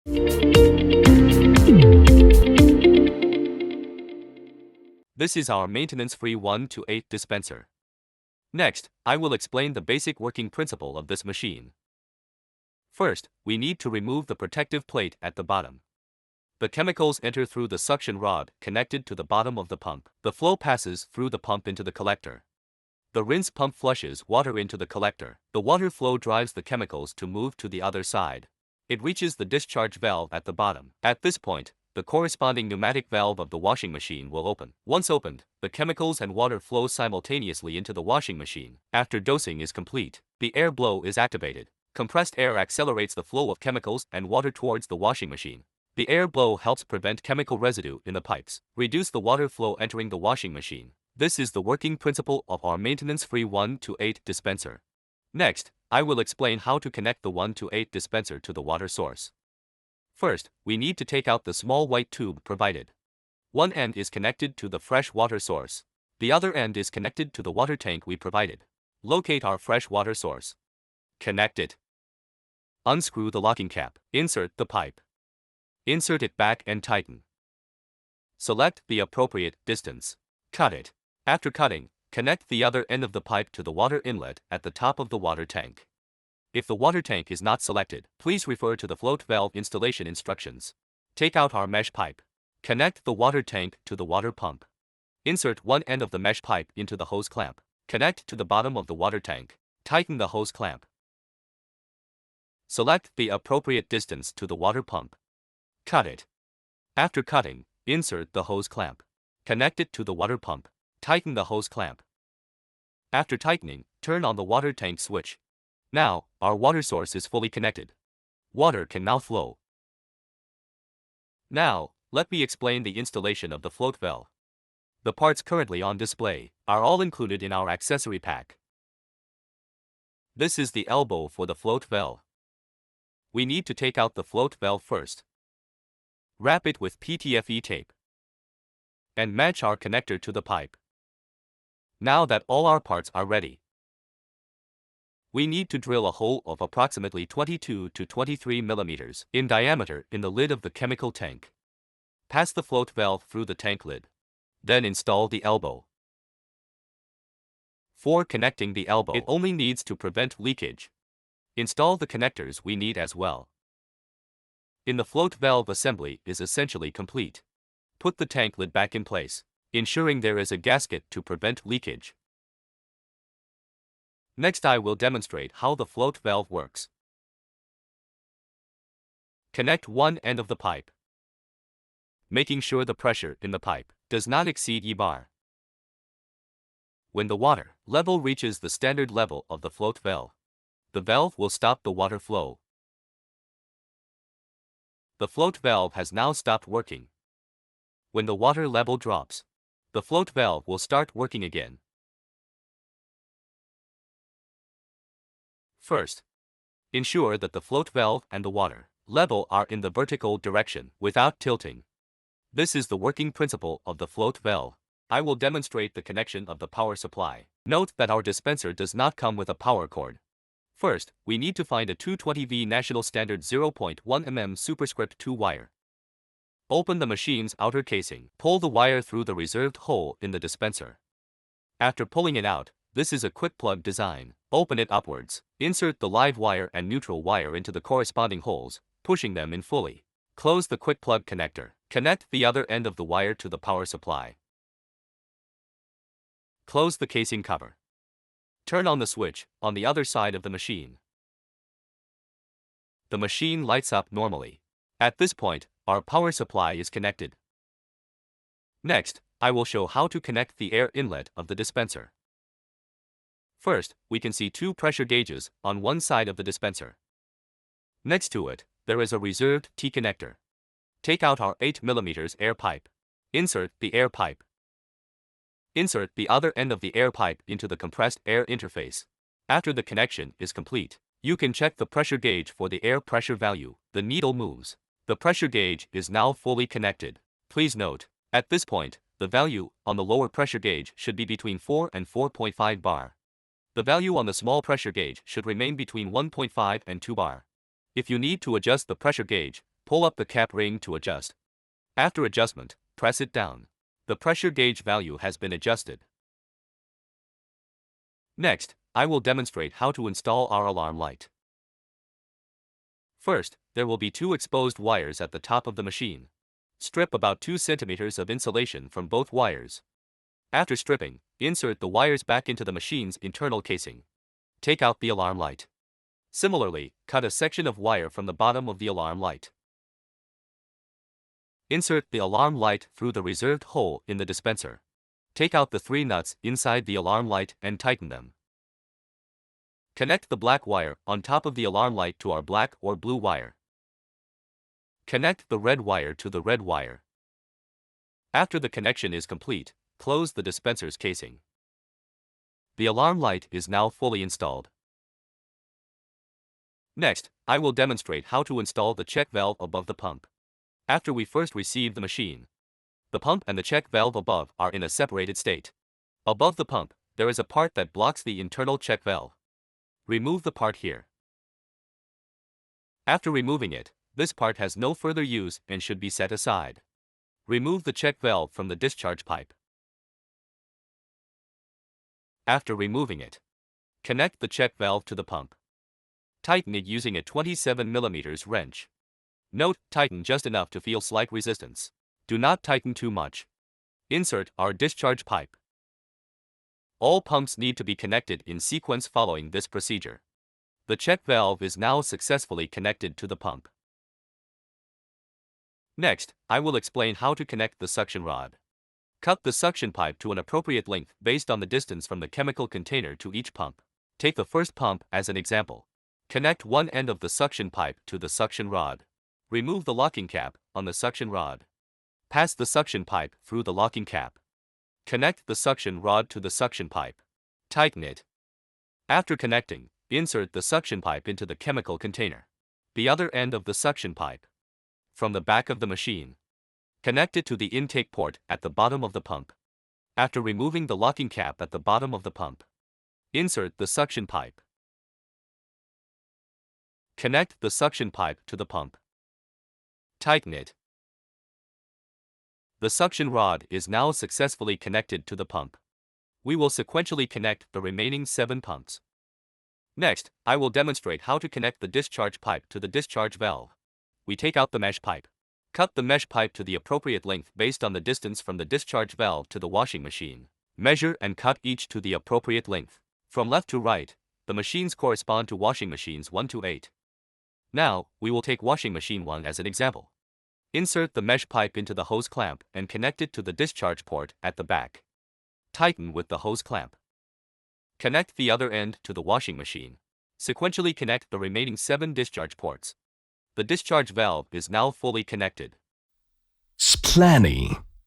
This is our maintenance-free 1 to 8 dispenser. Next, I will explain the basic working principle of this machine. First, we need to remove the protective plate at the bottom. The chemicals enter through the suction rod connected to the bottom of the pump. The flow passes through the pump into the collector. The rinse pump flushes water into the collector. The water flow drives the chemicals to move to the other side. It reaches the discharge valve at the bottom. At this point, the corresponding pneumatic valve of the washing machine will open. Once opened, the chemicals and water flow simultaneously into the washing machine. After dosing is complete, the air blow is activated. Compressed air accelerates the flow of chemicals and water towards the washing machine. The air blow helps prevent chemical residue in the pipes, reduce the water flow entering the washing machine. This is the working principle of our maintenance-free 1 to 8 dispenser. Next, I will explain how to connect the 1 to 8 dispenser to the water source. First, we need to take out the small white tube provided. One end is connected to the fresh water source. The other end is connected to the water tank we provided. Locate our fresh water source. Connect it. Unscrew the locking cap. Insert the pipe. Insert it back and tighten. Select the appropriate distance. Cut it. After cutting, connect the other end of the pipe to the water inlet at the top of the water tank. If the water tank is not selected, please refer to the float valve installation instructions. Take out our mesh pipe. Connect the water tank to the water pump. Insert one end of the mesh pipe into the hose clamp. Connect to the bottom of the water tank. Tighten the hose clamp. Select the appropriate distance to the water pump. Cut it. After cutting, insert the hose clamp. Connect it to the water pump. Tighten the hose clamp. After tightening, turn on the water tank switch. Now, our water source is fully connected. Water can now flow. Now, let me explain the installation of the float valve. The parts currently on display are all included in our accessory pack. This is the elbow for the float valve. We need to take out the float valve first. Wrap it with PTFE tape. And match our connector to the pipe. Now that all our parts are ready, we need to drill a hole of approximately 22 to 23 millimeters in diameter in the lid of the chemical tank. Pass the float valve through the tank lid. Then install the elbow. For connecting the elbow, it only needs to prevent leakage. Install the connectors we need as well. The float valve assembly is essentially complete. Put the tank lid back in place, ensuring there is a gasket to prevent leakage. Next, I will demonstrate how the float valve works. Connect one end of the pipe, making sure the pressure in the pipe does not exceed E bar. When the water level reaches the standard level of the float valve, the valve will stop the water flow. The float valve has now stopped working. When the water level drops, the float valve will start working again. First, ensure that the float valve and the water level are in the vertical direction without tilting. This is the working principle of the float valve. I will demonstrate the connection of the power supply. Note that our dispenser does not come with a power cord. First, we need to find a 220V National Standard 0.1 mm superscript 2 wire. Open the machine's outer casing. Pull the wire through the reserved hole in the dispenser. After pulling it out, this is a quick plug design. Open it upwards. Insert the live wire and neutral wire into the corresponding holes, pushing them in fully. Close the quick plug connector. Connect the other end of the wire to the power supply. Close the casing cover. Turn on the switch on the other side of the machine. The machine lights up normally. At this point, our power supply is connected. Next, I will show how to connect the air inlet of the dispenser. First, we can see two pressure gauges on one side of the dispenser. Next to it, there is a reserved T connector. Take out our 8 mm air pipe. Insert the air pipe. Insert the other end of the air pipe into the compressed air interface. After the connection is complete, you can check the pressure gauge for the air pressure value. The needle moves. The pressure gauge is now fully connected. Please note, at this point, the value on the lower pressure gauge should be between 4 and 4.5 bar. The value on the small pressure gauge should remain between 1.5 and 2 bar. If you need to adjust the pressure gauge, Pull up the cap ring to adjust. After adjustment, press it down. The pressure gauge value has been adjusted. Next, I will demonstrate how to install our alarm light. First, there will be 2 exposed wires at the top of the machine. Strip about 2 cm of insulation from both wires. After stripping, insert the wires back into the machine's internal casing. Take out the alarm light. Similarly, cut a section of wire from the bottom of the alarm light. Insert the alarm light through the reserved hole in the dispenser. Take out the 3 nuts inside the alarm light and tighten them. Connect the black wire on top of the alarm light to our black or blue wire. Connect the red wire to the red wire. After the connection is complete, close the dispenser's casing. The alarm light is now fully installed. Next, I will demonstrate how to install the check valve above the pump. After we first receive the machine, the pump and the check valve above are in a separated state. Above the pump, there is a part that blocks the internal check valve. Remove the part here. After removing it, this part has no further use and should be set aside. Remove the check valve from the discharge pipe. After removing it, connect the check valve to the pump. Tighten it using a 27 mm wrench. Note, tighten just enough to feel slight resistance. Do not tighten too much. Insert our discharge pipe. All pumps need to be connected in sequence following this procedure. The check valve is now successfully connected to the pump. Next, I will explain how to connect the suction rod. Cut the suction pipe to an appropriate length based on the distance from the chemical container to each pump. Take the first pump as an example. Connect one end of the suction pipe to the suction rod. Remove the locking cap on the suction rod. Pass the suction pipe through the locking cap. Connect the suction rod to the suction pipe. Tighten it. After connecting, insert the suction pipe into the chemical container. The other end of the suction pipe. From the back of the machine. Connect it to the intake port at the bottom of the pump. After removing the locking cap at the bottom of the pump, insert the suction pipe. Connect the suction pipe to the pump. Tighten it. The suction rod is now successfully connected to the pump. We will sequentially connect the remaining 7 pumps. Next, I will demonstrate how to connect the discharge pipe to the discharge valve. We take out the mesh pipe. Cut the mesh pipe to the appropriate length based on the distance from the discharge valve to the washing machine. Measure and cut each to the appropriate length. From left to right, the machines correspond to washing machines 1 to 8. Now, we will take washing machine 1 as an example. Insert the mesh pipe into the hose clamp and connect it to the discharge port at the back. Tighten with the hose clamp. Connect the other end to the washing machine. Sequentially connect the remaining 7 discharge ports. The discharge valve is now fully connected. Splanny.